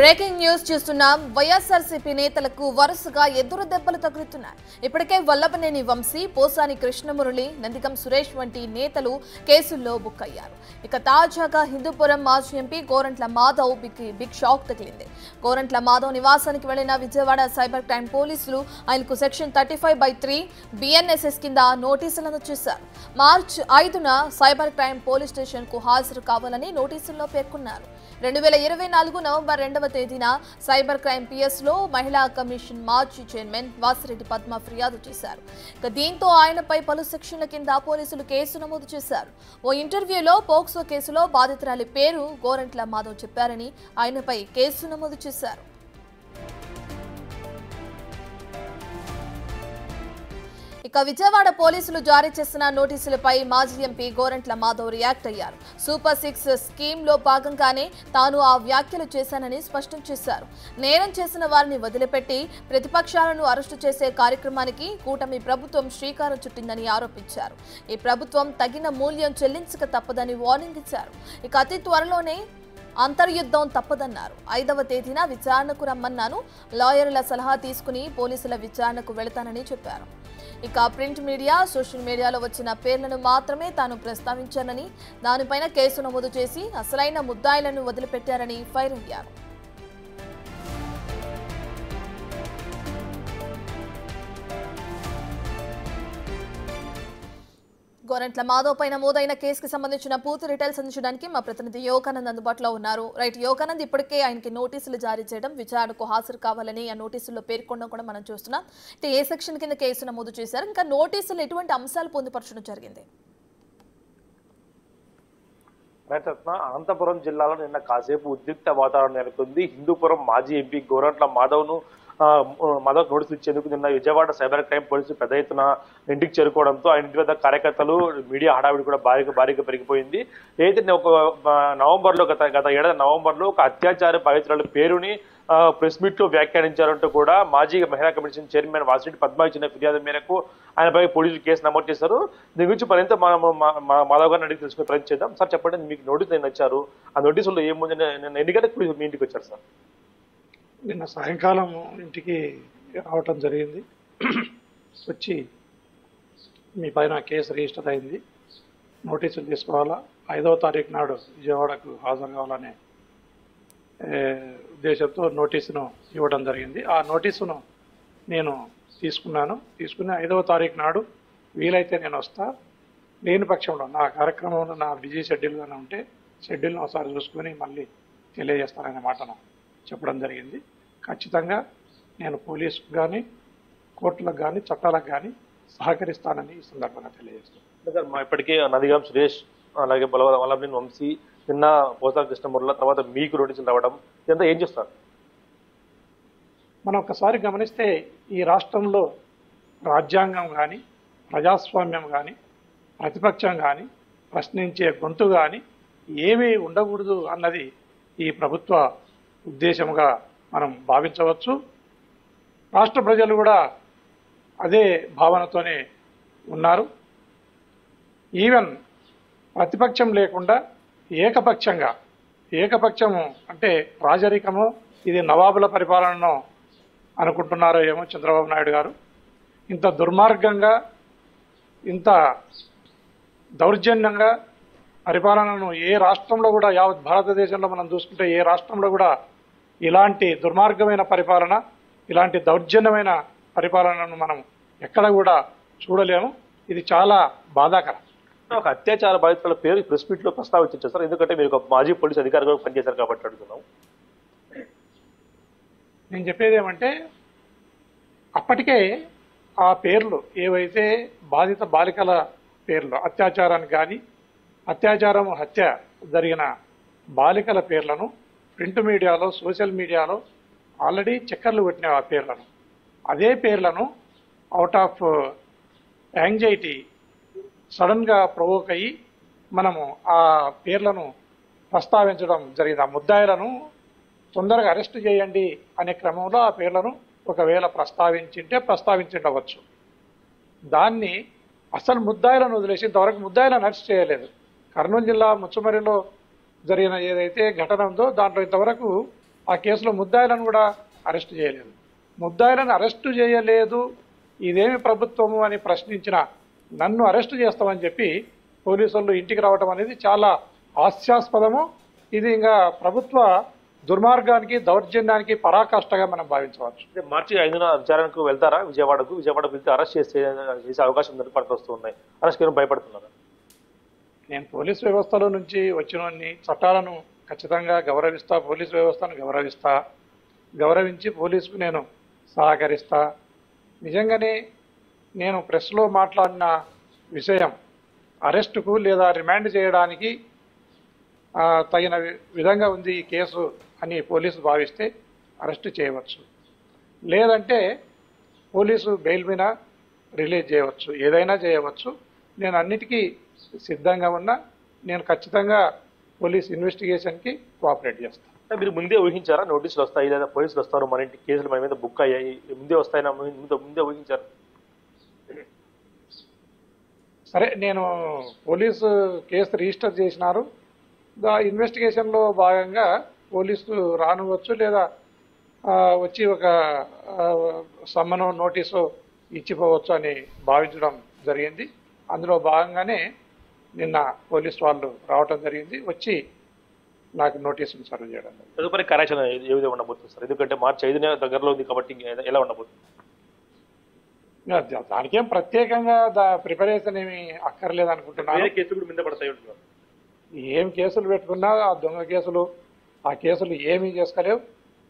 Breaking news చూస్తున్నాం. వైఎస్ఆర్సీపీ నేతలకు వరుసగా ఎదురు దెబ్బలు తగులుతున్నాయి. ఇప్పటికే వల్లభనేని వంశీ, పోసాని కృష్ణమురళి, నందిగం సురేష్ వంటి నేతలు కేసుల్లో బుక్ అయ్యారు. ఇక తాజాగా హిందూపురం మాజీ MP Gorantla Madhav big shock తగిలింది. గోరంట్ల మాధవ్ నివాసానికి వెళ్లిన విజయవాడ సైబర్ క్రైమ్ పోలీసులు ఆయనకు సెక్షన్ 35/3 BNSS కింద నోటీసులను చేశారు. మార్చి 5న సైబర్ క్రైమ్ పోలీస్ స్టేషన్ కు హాజరు కావాలని నోటీసుల్లో పేర్కొన్నారు. 2024 నవంబర్ 2వ తేదీన సైబర్ క్రైమ్ PS లో మహిళా కమిషన్ మాజీ చైర్మన్ వాసిరెడ్డి పద్మ ఫిర్యాదు చేశారు. దీంతో ఆయనపై పలు సెక్షన్ల కింద పోలీసులు కేసు నమోదు చేశారు. ఓ ఇంటర్వ్యూలో పోక్సో కేసులో బాధితురాలి పేరు గోరంట్ల మాధవ్ చెప్పారని ఆయనపై కేసు నమోదు చేశారు. ఇక విజయవాడ పోలీసులు జారీ చేసిన నోటీసులపై మాజీ ఎంపీ గోరంట్ల మాధవ్ రియాక్ట్ అయ్యారు. సూపర్ 6 స్కీమ్ లో భాగంగానే తాను ఆ వ్యాఖ్యలు చేశానని స్పష్టం చేశారు. నేరం చేసిన వారిని వదిలిపెట్టి ప్రతిపక్షాలను అరెస్టు చేసే కార్యక్రమానికి కూటమి ప్రభుత్వం శ్రీకారం చుట్టిందని ఆరోపించారు. ఈ ప్రభుత్వం తగిన మూల్యం చెల్లించక తప్పదని వార్నింగ్ ఇచ్చారు. ఇక అతి త్వరలోనే అంతర్యుద్ధం తప్పదన్నారు. 5వ తేదీన విచారణకు రమ్మన్నాను. లాయర్ల సలహా తీసుకుని పోలీసుల విచారణకు వెళతానని చెప్పారు. ఇక ప్రింట్ మీడియా, సోషల్ మీడియాలో వచ్చిన పేర్లను మాత్రమే తాను ప్రస్తావించానని, దానిపైన కేసు నమోదు చేసి అసలైన ముద్దాయిలను వదిలిపెట్టారని ఫైర్ అయ్యారు. గోరంట్ల మాధవ్ పై నమోదైన కేసుకు సంబంధించిన పూర్తి డీటెయిల్స్ అందించడానికి మా ప్రతినిధి యోగానంద్ అందుబాటులో ఉన్నారు. రైట్ యోగానంద్, ఇప్పటికే ఆయనకి నోటీసులు జారీ చేయడం, విచారణకు హాజరు కావాలని ఆ నోటీసుల్లో పేర్కొనడం కూడా మనం చూస్తున్నాం. ఏ సెక్షన్ కింద కేసు నమోదు చేశారు, ఇంకా నోటీసులు ఎటువంటి అంశాలు పొందుపరచడం జరిగింది? అనంతపురం జిల్లాలో నిన్న కాసేపు ఉద్రిక్త వాతావరణం నెలకొంది. హిందూపురం మాజీ ఎంపీ గోరంట్ల మాధవ్ నోటీసులు ఇచ్చేందుకు నిన్న విజయవాడ సైబర్ క్రైమ్ పోలీసులు పెద్ద ఎత్తున ఇంటికి చేరుకోవడంతో ఆ ఇంటి వద్ద కార్యకర్తలు, మీడియా హడావిడి కూడా భారీగా పెరిగిపోయింది. అయితే గత ఏడాది నవంబర్లో ఒక అత్యాచార బాధితురాల పేరుని ప్రెస్ మీట్ లో వ్యాఖ్యానించారంటూ కూడా మాజీ మహిళా కమిషన్ చైర్మన్ వాసిరెడ్డి పద్మ ఇచ్చిన ఫిర్యాదు మేరకు ఆయనపై పోలీసులు కేసు నమోదు చేశారు. దీని గురించి మరింత మాధవ్ గారిని అడిగి తెలుసుకునే ప్రయత్నం చేద్దాం. సార్ చెప్పండి, మీకు నోటీసులు ఏం వచ్చారు? ఆ నోటీసుల్లో ఏముంది? ఎన్ని గంటలకు మీ ఇంటికి వచ్చారు సార్? నిన్న సాయంకాలం ఇంటికి రావటం జరిగింది. వచ్చి మీ పైన కేసు రిజిస్టర్ అయింది, నోటీసులు తీసుకోవాలా, 5వ తారీఖు నాడు విజయవాడకు హాజరు కావాలనే ఉద్దేశంతో నోటీసును ఇవ్వడం జరిగింది. ఆ నోటీసును నేను తీసుకుని 5వ తారీఖు నాడు వీలైతే నేను వస్తా, లేని పక్షంలో నా కార్యక్రమంలో నా బిజీ షెడ్యూల్గానే ఉంటే షెడ్యూల్ను ఒకసారి చూసుకొని మళ్ళీ తెలియజేస్తాననే మాటను చెప్పడం జరిగింది. ఖచ్చితంగా నేను పోలీసుకు కానీ, కోర్టులకు కానీ, చట్టాలకు కానీ సహకరిస్తానని ఈ సందర్భంగా తెలియజేస్తాను. ఇప్పటికే నందిగం సురేష్, అలాగే వల్లభనేని వంశీ, నిన్న పోసాని కృష్ణమురళి, తర్వాత మీకు నోటీసులు రావడం, ఇదంతా ఏం చేస్తారు? మనం ఒకసారి గమనిస్తే ఈ రాష్ట్రంలో రాజ్యాంగం కానీ, ప్రజాస్వామ్యం కానీ, ప్రతిపక్షం కానీ, ప్రశ్నించే గొంతు కానీ ఏమీ ఉండకూడదు అన్నది ఈ ప్రభుత్వ ఉద్దేశంగా మనం భావించవచ్చు. రాష్ట్ర ప్రజలు కూడా అదే భావనతోనే ఉన్నారు. ఈవెన్ ప్రతిపక్షం లేకుండా ఏకపక్షము అంటే రాజరికము, ఇది నవాబుల పరిపాలనను అనుకుంటున్నారో ఏమో చంద్రబాబు నాయుడు గారు. ఇంత దుర్మార్గంగా, ఇంత దౌర్జన్యంగా పరిపాలనను ఏ రాష్ట్రంలో కూడా, యావత్ భారతదేశంలో మనం చూసుకుంటే ఏ రాష్ట్రంలో కూడా ఇలాంటి దుర్మార్గమైన పరిపాలన, ఇలాంటి దౌర్జన్యమైన పరిపాలనను మనం ఎక్కడ కూడా చూడలేము. ఇది చాలా బాధాకరం. ఒక అత్యాచార బాధితుల పేరు ప్రెస్ మీట్ లో ప్రస్తావించారు సార్, ఎందుకంటే మీరు ఒక మాజీ పోలీసు అధికారిగా పనిచేశారు కాబట్టి అడుగుతున్నాం. నేను చెప్పేది ఏమంటే, అప్పటికే ఆ పేర్లు ఏవైతే బాధిత బాలికల పేర్లు, అత్యాచారానికి కానీ హత్య జరిగిన బాలికల పేర్లను ప్రింట్ మీడియాలో, సోషల్ మీడియాలో ఆల్రెడీ చక్కర్లు కొట్టిన ఆ పేర్లను, అదే పేర్లను అవుట్ ఆఫ్ యాంగ్జైటీ సడన్గా ప్రొవోక్ అయ్యి మనము ఆ పేర్లను ప్రస్తావించడం జరిగింది. ఆ ముద్దాయిలను తొందరగా అరెస్ట్ చేయండి అనే క్రమంలో ఆ పేర్లను ఒకవేళ ప్రస్తావించిండవచ్చు. దాన్ని అసలు ముద్దాయిలను వదిలేసి ఇంతవరకు ముద్దాయిలను అరెస్ట్ చేయలేదు. కర్నూలు జిల్లా ముచ్చమరిలో జరిగిన ఏదైతే ఘటన ఉందో దాంట్లో ఇంతవరకు ఆ కేసులో ముద్దాయిలను కూడా అరెస్ట్ చేయలేదు. ముద్దాయిలను అరెస్టు చేయలేదు, ఇదేమి ప్రభుత్వము అని ప్రశ్నించిన నన్ను అరెస్టు చేస్తామని చెప్పి పోలీసులు ఇంటికి రావడం అనేది చాలా హాస్యాస్పదము. ఇది ఇంకా ప్రభుత్వ దుర్మార్గానికి దౌర్జన్యానికి పరాకాష్ఠగా మనం భావించవచ్చు. మార్చి 5న విచారణకు వెళ్తారా విజయవాడకు? విజయవాడ వెళ్తే అరెస్ట్ చేసే అవకాశం వస్తున్నాయి. అరెస్ట్ చేయడం భయపడుతున్నారా? నేను పోలీస్ వ్యవస్థలో నుంచి వచ్చినన్ని చట్టాలను ఖచ్చితంగా గౌరవిస్తా, పోలీస్ వ్యవస్థను గౌరవించి పోలీసుకు నేను సహకరిస్తా. నిజంగానే నేను ప్రెస్లో మాట్లాడిన విషయం అరెస్టుకు లేదా రిమాండ్ చేయడానికి తగిన విధంగా ఉంది ఈ కేసు అని పోలీసు భావిస్తే అరెస్టు చేయవచ్చు, లేదంటే పోలీసు బెయిల్ మీద రిలీజ్ చేయవచ్చు, ఏదైనా చేయవచ్చు. నేను అన్నిటికీ సిద్ధంగా ఉన్నా. నేను ఖచ్చితంగా పోలీస్ ఇన్వెస్టిగేషన్కి కోఆపరేట్ చేస్తాను. మీరు ముందే ఊహించారా నోటీసులు వస్తాయి లేదా పోలీసులు వస్తారు, మన ఇంటి కేసులు మన మీద బుక్ అయ్యాయి, ముందే వస్తాయని ముందే ఊహించారు? సరే, నేను పోలీసు కేసు రిజిస్టర్ చేసినారు. ఇన్వెస్టిగేషన్లో భాగంగా పోలీసు రానివచ్చు, లేదా వచ్చి ఒక సమ్మను నోటీసు ఇచ్చిపోవచ్చు అని భావించడం జరిగింది. అందులో భాగంగానే నిన్న పోలీసు వాళ్ళు రావటం జరిగింది, వచ్చి నాకు నోటీసులు సర్వ్ చేయడం. తదుపరి కార్యాచరణ ఏ విధంగా ఉండబోతుంది సార్? ఎందుకంటే మార్చి 5న దగ్గరలో ఉంది కాబట్టి ఎలా ఉండబోతుంది? దానికేం ప్రత్యేకంగా ప్రిపరేషన్ ఏమి అక్కర్లేదు అనుకుంటున్నాను. కేసులు మీద పడతాయి. ఏం కేసులు పెట్టుకున్నా ఆ దొంగ కేసులు, ఆ కేసులు ఏమీ చేసుకోలేవు.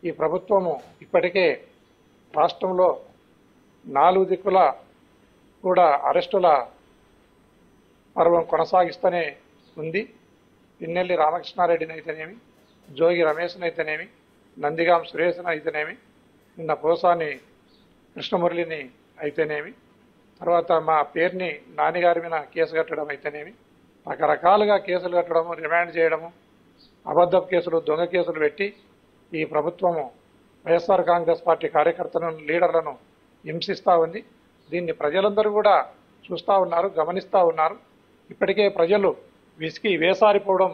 ఈ ప్రభుత్వము ఇప్పటికే రాష్ట్రంలో 4 దిక్కుల కూడా అరెస్టుల పర్వం కొనసాగిస్తూనే ఉంది. పిన్నెల్లి రామకృష్ణారెడ్డిని అయితేనేమి, జోగి రమేష్ని అయితేనేమి, నందిగాం సురేష్ని అయితేనేమి, నిన్న పోసాని కృష్ణమురళిని అయితేనేమి, తర్వాత మా పేరుని నాన్నగారి మీద కేసు కట్టడం అయితేనేమి, రకరకాలుగా కేసులు కట్టడము, రిమాండ్ చేయడము, అబద్ధపు కేసులు, దొంగ కేసులు పెట్టి ఈ ప్రభుత్వము వైఎస్ఆర్ కాంగ్రెస్ పార్టీ కార్యకర్తలను, లీడర్లను హింసిస్తూ ఉంది. దీన్ని ప్రజలందరూ కూడా చూస్తూ ఉన్నారు, గమనిస్తూ ఉన్నారు. ఇప్పటికే ప్రజలు విసిగి వేసారిపోవడం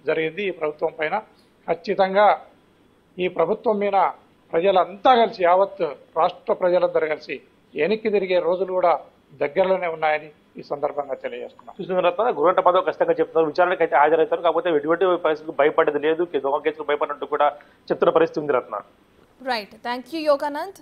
జరిగింది ఈ ప్రభుత్వం పైన. ఖచ్చితంగా ఈ ప్రభుత్వం మీద ప్రజలంతా కలిసి, యావత్ రాష్ట్ర ప్రజలందరూ కలిసి వెనక్కి తిరిగే రోజులు కూడా దగ్గరలోనే ఉన్నాయని ఈ సందర్భంగా తెలియజేస్తున్నాం. చూసిన తర్వాత గోరంట్ల మాధవ్ ఖచ్చితంగా చెప్తున్నారు విచారణకు అయితే హాజరవుతారు, కాకపోతే ఎటువంటి పరిస్థితులకు భయపడేది లేదు, దొంగ కేసులు భయపడినట్టు కూడా చెప్తున్న పరిస్థితి ఉంది Ratna. Right, thank you Yoganand.